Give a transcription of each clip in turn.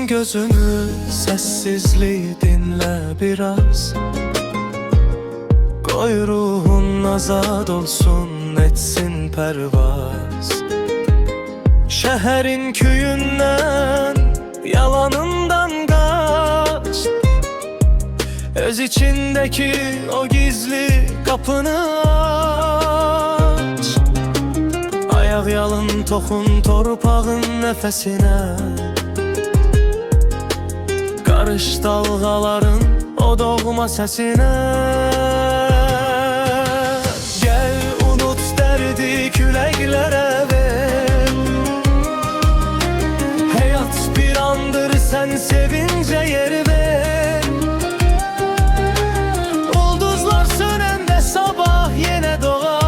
Açın gözünü, sessizliği dinle biraz. Koy ruhun azad olsun, etsin pervaz. Şehrin köyünden, yalanından kaç. Öz içindeki o gizli kapını aç. Ayak yalın tokun torpağın nefesine. Karış dalgaların o doğma sesine. Gel unut derdi küleklere ver. Hayat bir andır, sen sevince yer ver. Ulduzlar sönende sabah yine doğar.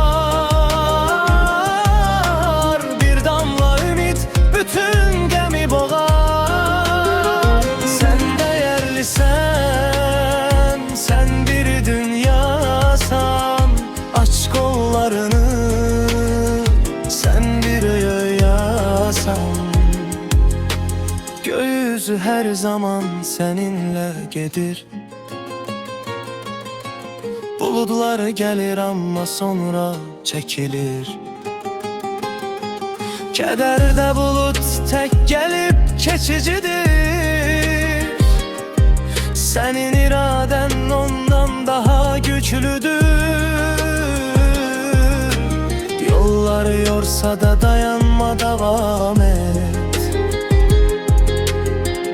Bir damla ümit bütün gemi boğar. Sen bir dünyasan, aç kollarını. Sen bir rüyasan, gökyüzü her zaman seninle gelir. Bulutlar gelir ama sonra çekilir. Kederde bulut tek gelip geçicidir. Senin iraden ondan daha güçlüdür. Yollar yorsa da dayanma, devam et.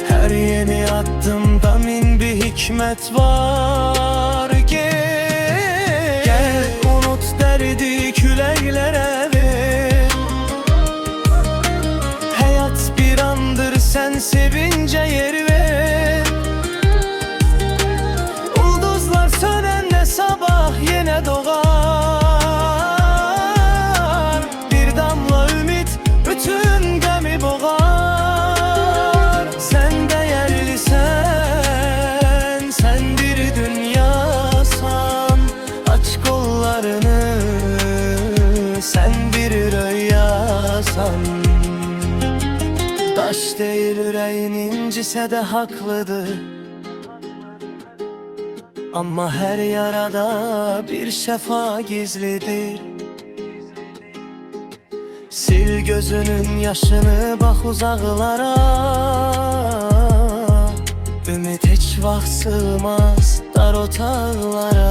Her yeni adımda min bir hikmet var. Gel unut derdi küleklere ver. Hayat bir andır, sen sevince yer ver. Sabah yine doğar. Bir damla ümit bütün gemi boğar. Sen değerlisen, sen bir dünyasan, aç kollarını. Sen bir rüyasan. Taş değil yüreğin incise de haklıdır. Ama her yarada bir şefa gizlidir. Sil gözünün yaşını, bak uzaklara. Ümit hiç vaxt sığmaz dar otaqlara.